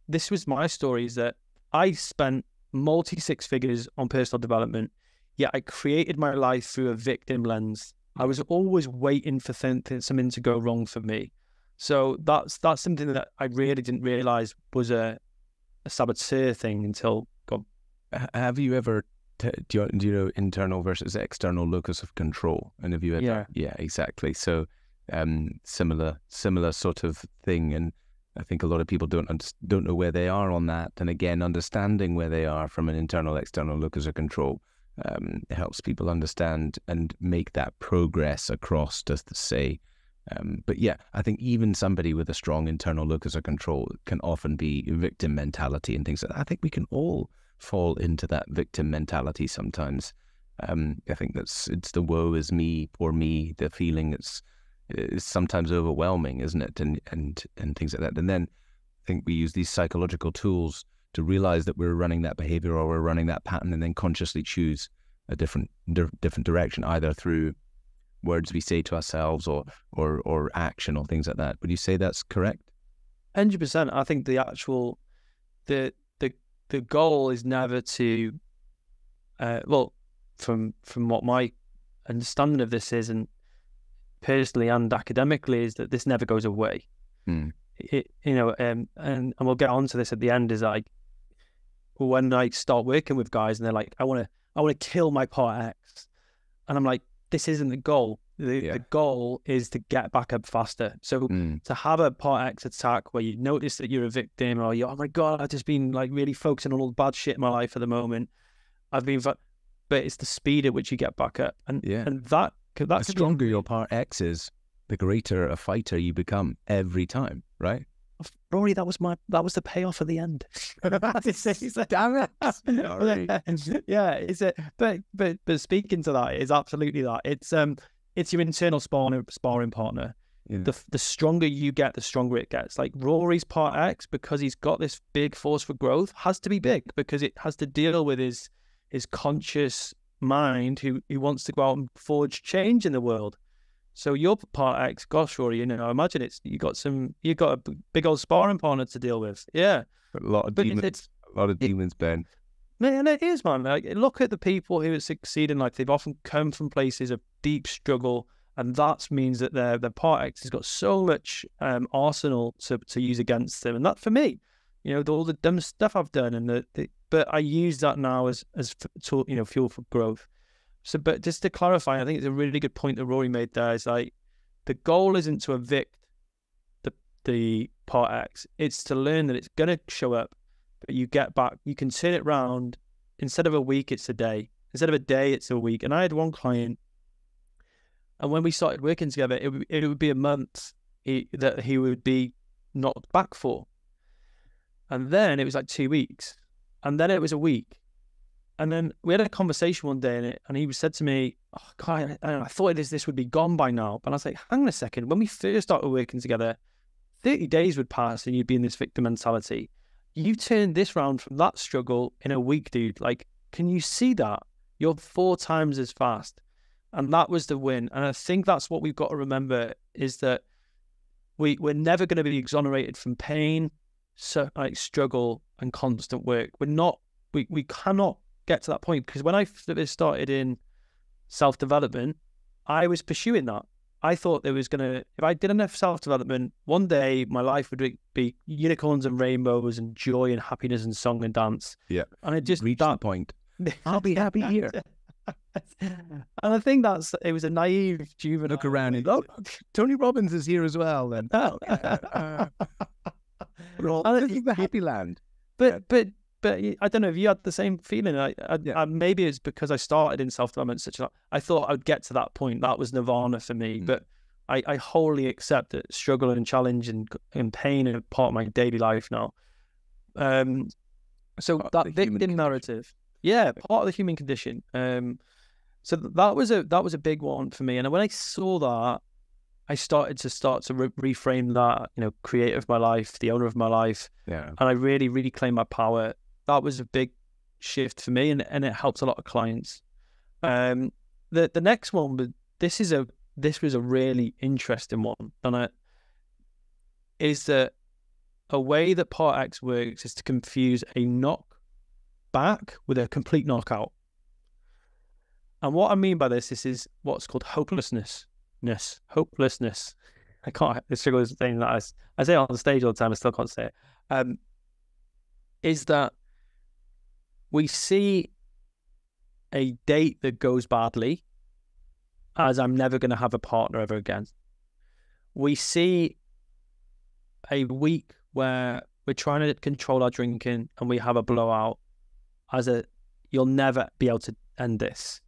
this was my story, is that I spent multi-six figures on personal development, yet I created my life through a victim lens. I was always waiting for something to go wrong for me. So that's something that I really didn't realize was a saboteur thing until God. Have you ever, do you know internal versus external locus of control? And have you ever? Yeah, exactly. So similar sort of thing. And I think a lot of people don't know where they are on that. And again, understanding where they are from an internal, external locus of control helps people understand and make that progress across to say. But yeah, I think even somebody with a strong internal locus of control can often be victim mentality and things like that. I think we can all fall into that victim mentality sometimes. I think it's the woe is me, poor me, the feeling it's sometimes overwhelming, isn't it? And things like that. And then I think we use these psychological tools to realize that we're running that behavior or we're running that pattern, and then consciously choose a different direction, either through words we say to ourselves or action or things like that. Would you say that's correct? 100%. I think the actual the goal is never to well, from what my understanding of this is, and personally and academically, is that this never goes away. It, and we'll get onto this at the end, is like when I start working with guys and they're like, I want to kill my part X, and I'm like, this isn't the goal. The goal is to get back up faster. So to have a part X attack where you notice that you're a victim, or oh my God, I've just been like really focusing on all the bad shit in my life at the moment. But it's the speed at which you get back up, and that the stronger your part X is, the greater a fighter you become every time, right? Rory, that was the payoff at the end. Damn it! Yeah, but speaking to that, is absolutely that. It's your internal sparring partner. Yeah. The stronger you get, the stronger it gets. Like Rory's part X, because he's got this big force for growth, has to be big because it has to deal with his conscious mind who wants to go out and forge change in the world. So your part X, gosh, Rory, imagine you got a big old sparring partner to deal with. Yeah, a lot of demons, Ben. Man, it is, man. Like, look at the people who are succeeding. Like, they've often come from places of deep struggle, and that means that their part X has got so much arsenal to use against them. And that, for me, all the dumb stuff I've done, but I use that now as fuel for growth. So, but just to clarify, I think it's a really good point that Rory made there. Is like, the goal isn't to evict the part X. It's to learn that it's going to show up, but you get back. You can turn it round. Instead of a week, it's a day. Instead of a day, it's a week. And I had one client, and when we started working together, it would be a month that he would be knocked back for. And then it was like 2 weeks. And then it was a week. And then we had a conversation one day, and he said to me, "Oh God, I thought this would be gone by now." But I was like, "Hang on a second. When we first started working together, 30 days would pass, and you'd be in this victim mentality. You turned this round from that struggle in a week, dude. Like, can you see that? You're 4 times as fast." And that was the win. And I think that's what we've got to remember, is that we're never going to be exonerated from pain, struggle, and constant work. We cannot get to that point, because when I started in self-development, I was pursuing that. I thought if I did enough self-development, one day my life would be unicorns and rainbows and joy and happiness and song and dance. Yeah. And it just reached that point. I'll be happy here. And I think it was a naive, juvenile. Look around and Tony Robbins is here as well. Then this is the happy land. But I don't know if you had the same feeling. Maybe it's because I started in self-development I thought I would get to that point. That was nirvana for me. But I wholly accept that struggle and challenge and pain are part of my daily life now. So that victim narrative, part of the human condition. So that was a big one for me. And when I saw that, I started to reframe that, creator of my life, the owner of my life. Yeah. And I really, really claimed my power. That was a big shift for me, and it helped a lot of clients. The next one, this was a really interesting one, and is that a way that Part X works is to confuse a knock back with a complete knockout. And what I mean by this is what's called hopelessness. Hopelessness. I struggle with saying that. I say it on the stage all the time, I still can't say it. Is that we see a date that goes badly as I'm never going to have a partner ever again. We see a week where we're trying to control our drinking and we have a blowout as you'll never be able to end this.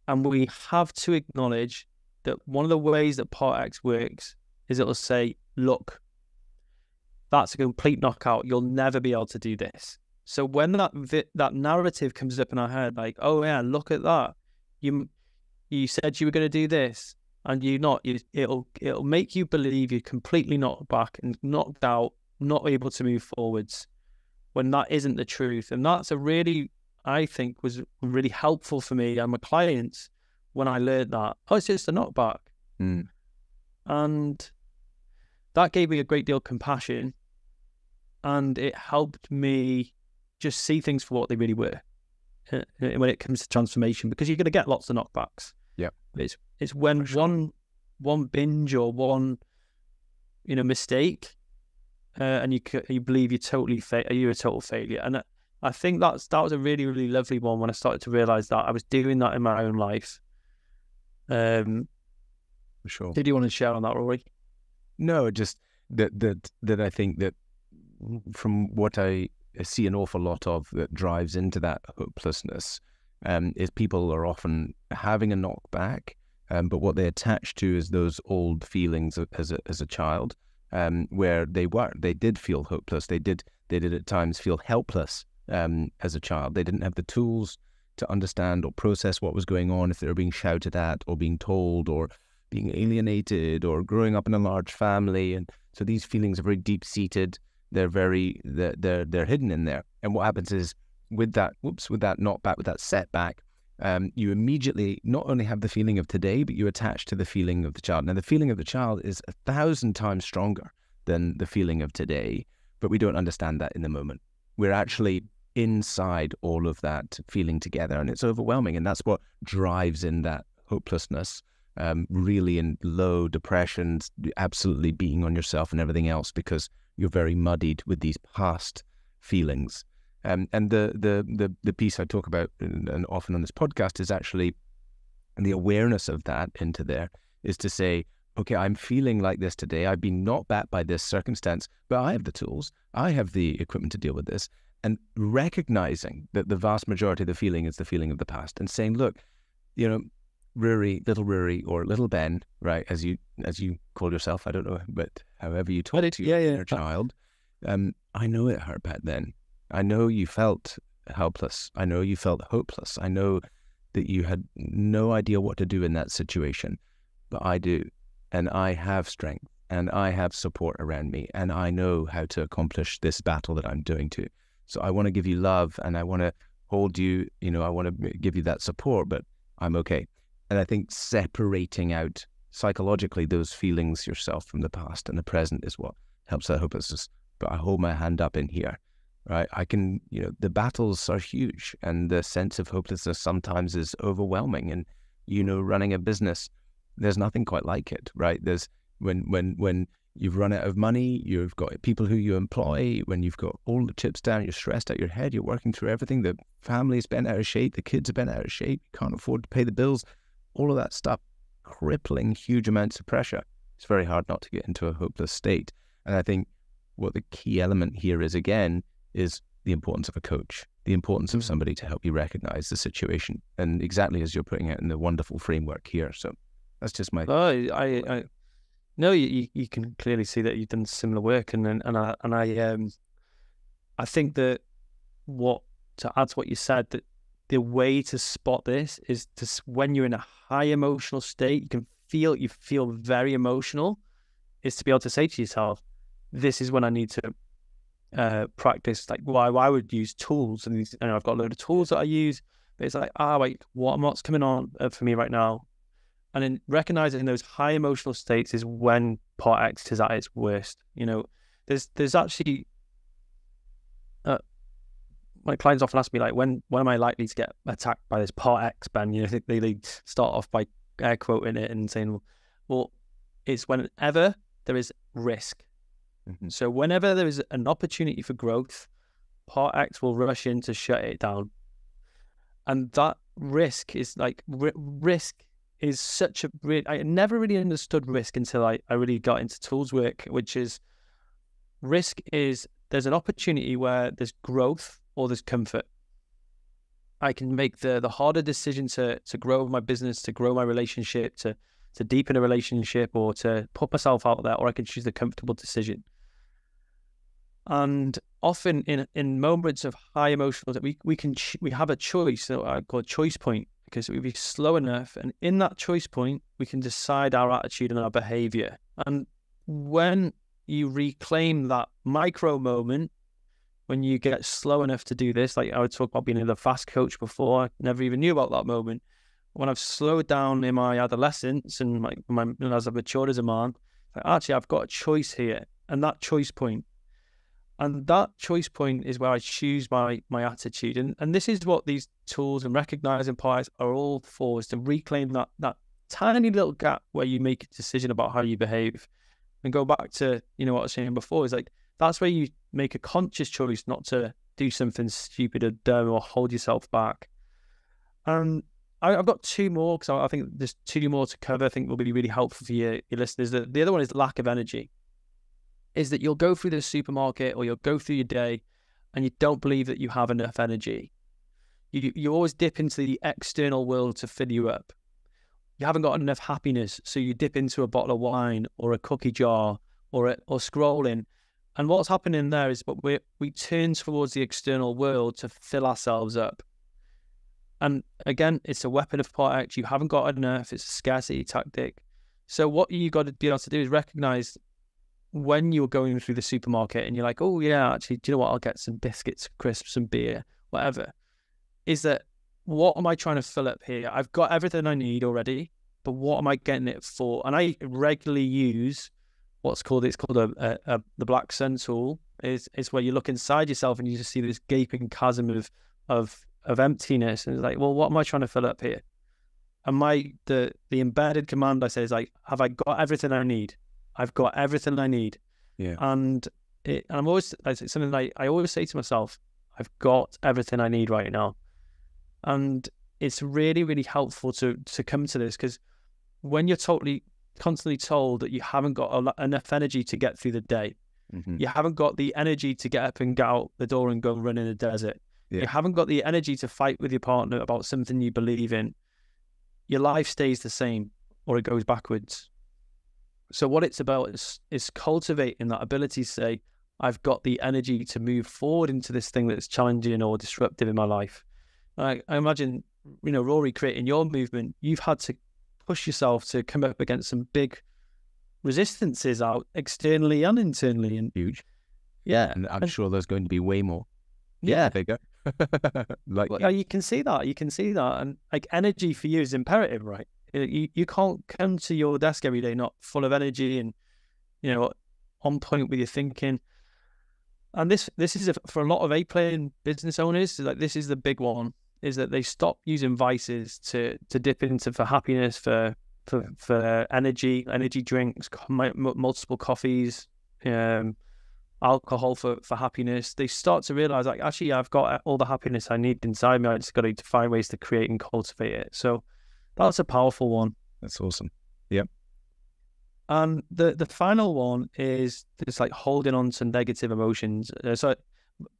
And we have to acknowledge that one of the ways that Part X works is it'll say, look, that's a complete knockout. You'll never be able to do this. So when that narrative comes up in our head, like, oh yeah, look at that. You said you were going to do this and you're not. It'll make you believe you're completely knocked back and knocked out, not able to move forwards, when that isn't the truth. And that's I think was really helpful for me and my clients when I learned that. Oh, it's just a knockback. And that gave me a great deal of compassion, and it helped me just see things for what they really were when it comes to transformation, because you're going to get lots of knockbacks. Yeah. It's when one binge or one mistake and you believe you're a total failure. And I think that was a really, really lovely one when I started to realize that I was doing that in my own life. For sure. Did you want to share on that, Rory? No, just that I think that from what I see an awful lot of that drives into that hopelessness is people are often having a knockback, but what they attach to is those old feelings as a child, where they did feel hopeless. They did at times feel helpless as a child. They didn't have the tools to understand or process what was going on if they were being shouted at or being told or being alienated or growing up in a large family. And so these feelings are very deep-seated. They're hidden in there. And what happens is with that knockback, with that setback, you immediately not only have the feeling of today, but you attach to the feeling of the child. Now, the feeling of the child is 1,000 times stronger than the feeling of today, but we don't understand that in the moment. We're actually inside all of that feeling together, and it's overwhelming. And that's what drives in that hopelessness, really in low depression, absolutely being on yourself and everything else, because you're very muddied with these past feelings. And the piece I talk about and often on this podcast is actually the awareness of that into there, is to say, okay, I'm feeling like this today. I've been knocked back by this circumstance, but I have the tools. I have the equipment to deal with this. And recognizing that the vast majority of the feeling is the feeling of the past, and saying, look, Rory, little Rory, or little Ben, right, as you call yourself, I don't know, but however you talk to your child, I know it hurt back then. I know you felt helpless. I know you felt hopeless. I know that you had no idea what to do in that situation, but I do. And I have strength and I have support around me, and I know how to accomplish this battle that I'm doing to. So I want to give you love, and I want to hold you, I want to give you that support, but I'm okay. And I think separating out psychologically those feelings yourself from the past and the present is what helps that hopelessness. But I hold my hand up in here, right? I can, the battles are huge, and the sense of hopelessness sometimes is overwhelming. And, running a business, there's nothing quite like it, right? There's when you've run out of money, you've got people who you employ, when you've got all the chips down, you're stressed out your head, you're working through everything, the family's bent out of shape, the kids are bent out of shape, you can't afford to pay the bills, all of that stuff, crippling huge amounts of pressure. It's very hard not to get into a hopeless state. And I think what the key element here is, again, is the importance of a coach, the importance of somebody to help you recognize the situation. And exactly as you're putting it in the wonderful framework here. So That's just my. No, I no, you can clearly see that you've done similar work, I think that to add to what you said, that the way to spot this is when you're in a high emotional state, you feel very emotional, is to be able to say to yourself, this is when I need to practice. Like, why I would use tools, and I've got a load of tools that I use, but it's like, wait, what's coming on for me right now? And in recognizing those high emotional states is when Part X is at its worst. There's actually my clients often ask me, like, when am I likely to get attacked by this Part X, Ben? They start off by air quoting it and saying, well, it's whenever there is risk. Mm-hmm. So whenever there is an opportunity for growth, Part X will rush in to shut it down. And that risk is like, risk is such a... I never really understood risk until I really got into tools work, which is, risk is, there's an opportunity where there's growth or there's comfort. I can make the harder decision to grow my business, to grow my relationship, to deepen a relationship, or to put myself out there, or I can choose the comfortable decision. And often in moments of high emotional, that we have a choice, that I call a choice point, because it would be slow enough, and in that choice point we can decide our attitude and our behavior. And when you reclaim that micro moment, when you get slow enough to do this, like I would talk about being in the fast coach before, I never even knew about that moment. When I've slowed down in my adolescence and as I've matured as a man, actually I've got a choice here, and that choice point is where I choose my attitude. And this is what these tools and recognizing parts are all for, is to reclaim that tiny little gap where you make a decision about how you behave. And go back to, what I was saying before, is like, that's where you make a conscious choice not to do something stupid or dumb or hold yourself back. I've got two more, because I think there's two more to cover. I think will be really helpful for your listeners. The other one is lack of energy. Is that you'll go through the supermarket or you'll go through your day and you don't believe that you have enough energy. You always dip into the external world to fill you up. You haven't got enough happiness, so you dip into a bottle of wine or a cookie jar or scrolling. And what's happening there is we turn towards the external world to fill ourselves up. And again, it's a weapon of Part X. You haven't got enough. It's a scarcity tactic. So what you got to be able to do is recognize when you're going through the supermarket and you're like, oh yeah, actually, do you know what? I'll get some biscuits, crisps, some beer, whatever. Is that, what am I trying to fill up here? I've got everything I need already, but what am I getting it for? And I regularly use it's called the Black Sun tool. Is where you look inside yourself and you just see this gaping chasm of emptiness, and it's like, well, what am I trying to fill up here? And the embedded command I say is like, have I got everything I need? I've got everything I need. Yeah. And I'm always, it's something like I always say to myself, I've got everything I need right now. And it's really, really helpful to come to this, because when you're constantly told that you haven't got enough energy to get through the day, mm-hmm. you haven't got the energy to get up and get out the door and go and run in the desert, you haven't got the energy to fight with your partner about something you believe in, your life stays the same or it goes backwards. So what it's about is cultivating that ability to say, I've got the energy to move forward into this thing that's challenging or disruptive in my life. I imagine, Rory, creating your movement, you've had to push yourself to come up against some big resistances out externally and internally. And huge. Yeah. And I'm sure there's going to be way more. Yeah. Bigger. You can see that. And like, energy for you is imperative, right? You can't come to your desk every day not full of energy and, on point with your thinking. And this is for a lot of A-playing business owners, like, this is the big one, is that they stop using vices to dip into for happiness, for energy drinks, multiple coffees, alcohol for happiness. They start to realize, like, actually, I've got all the happiness I need inside me. I just got to find ways to create and cultivate it. So that's a powerful one. That's awesome. Yep. And the final one is just like holding on to negative emotions.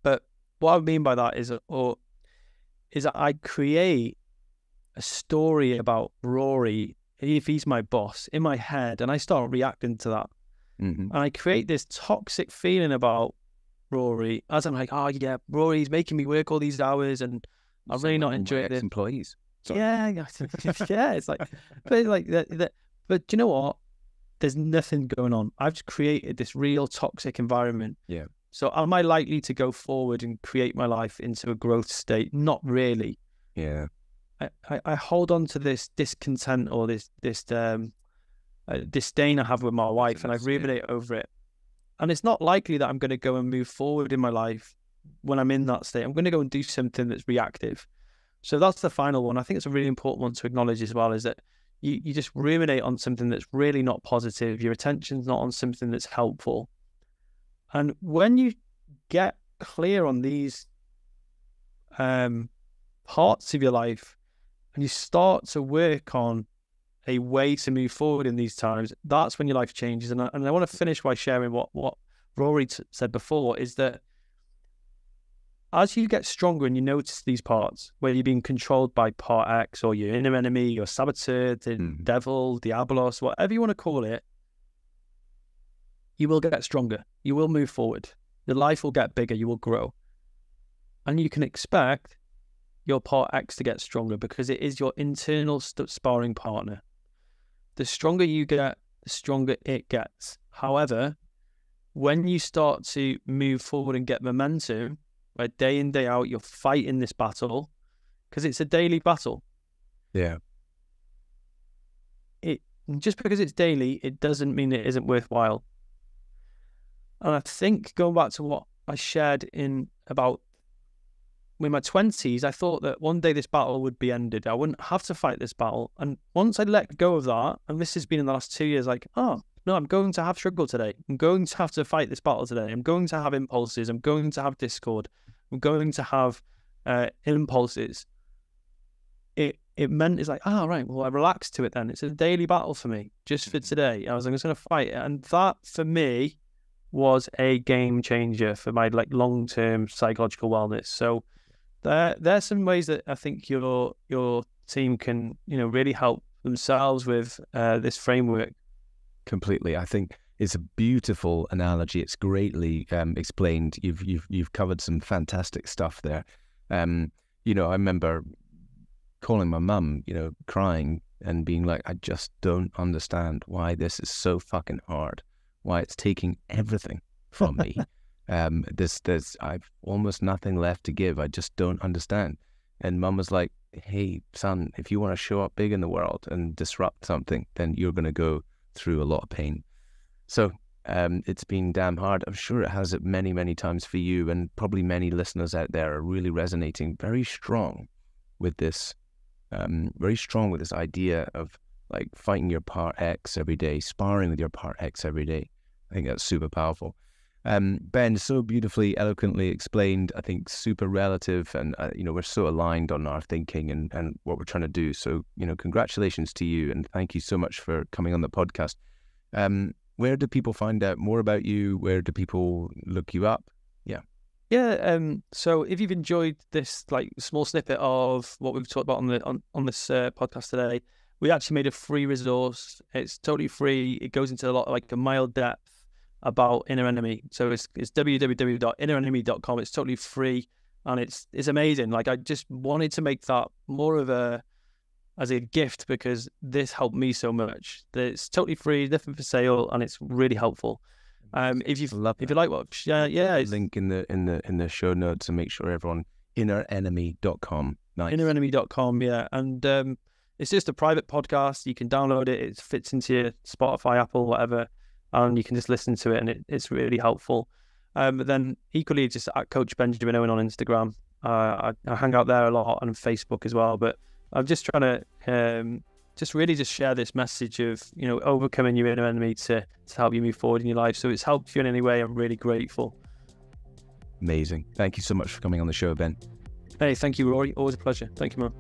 But what I mean by that is that I create a story about Rory if he's my boss in my head, and I start reacting to that. And I create this toxic feeling about Rory as I'm like, oh yeah, Rory's making me work all these hours and I'm really not enjoying it. Employees. Yeah, yeah, it's like, but like that. But do you know what? There's nothing going on. I've just created this real toxic environment. Yeah. So am I likely to go forward and create my life into a growth state? Not really. Yeah. I hold on to this discontent or this disdain I have with my wife, and I ruminate over it. And it's not likely that I'm going to go and move forward in my life when I'm in that state. I'm going to go and do something that's reactive. So that's the final one. I think it's a really important one to acknowledge as well, is that you just ruminate on something that's really not positive. Your attention's not on something that's helpful. And when you get clear on these parts of your life and you start to work on a way to move forward in these times, that's when your life changes. And I want to finish by sharing what Rory said before, is that as you get stronger and you notice these parts where you're being controlled by part X or your inner enemy, your saboteur, the devil, diabolos, whatever you want to call it, you will get stronger. You will move forward. Your life will get bigger. You will grow. And you can expect your part X to get stronger because it is your internal sparring partner. The stronger you get, the stronger it gets. However, when you start to move forward and get momentum, where day in, day out, you're fighting this battle, because it's a daily battle. Yeah. Just because it's daily, it doesn't mean it isn't worthwhile. And I think going back to what I shared in about in my 20s, I thought that one day this battle would be ended. I wouldn't have to fight this battle. And once I let go of that, and this has been in the last 2 years, like, oh, no, I'm going to have struggle today. I'm going to have to fight this battle today. I'm going to have impulses. I'm going to have discord. I'm going to have impulses. It meant it's like, oh, right, well, I relaxed to it then. It's a daily battle for me, just for today. I was just going to fight it. And that, for me, was a game changer for my long-term psychological wellness. So there's some ways that I think your team can really help themselves with this framework. Completely. I think it's a beautiful analogy. It's greatly explained. You've covered some fantastic stuff there. I remember calling my mum, crying and being like, I just don't understand why this is so fucking hard. Why it's taking everything from me. I've almost nothing left to give. I just don't understand. And mum was like, hey, son, if you want to show up big in the world and disrupt something, then you're going to go through a lot of pain. So it's been damn hard. I'm sure it has it many, many times for you, and probably many listeners out there are really resonating very strong with this idea of like fighting your part X every day, sparring with your part X every day. I think that's super powerful. Ben, so beautifully, eloquently explained. I think super relative, and we're so aligned on our thinking and what we're trying to do. So congratulations to you, and thank you so much for coming on the podcast. Where do people find out more about you? Where do people look you up? So if you've enjoyed this small snippet of what we've talked about on this podcast today, we actually made a free resource. It's totally free. It goes into a lot a mild depth about inner enemy. So it's www.innerenemy.com. It's totally free and it's amazing. I just wanted to make that more of as a gift because this helped me so much. It's totally free, nothing for sale, and it's really helpful. If you like what, link in the show notes, and make sure everyone innerenemy.com. Nice. Innerenemy.com, yeah, and it's just a private podcast. You can download it. It fits into your Spotify, Apple, whatever, and you can just listen to it, and it's really helpful. But then equally, just at Coach Benjamin Owen on Instagram. I hang out there a lot, on Facebook as well. But I'm just trying to just share this message of overcoming your inner enemy to help you move forward in your life. So it's helped you in any way. I'm really grateful. Amazing. Thank you so much for coming on the show, Ben. Hey, thank you, Rory. Always a pleasure. Thank you, man.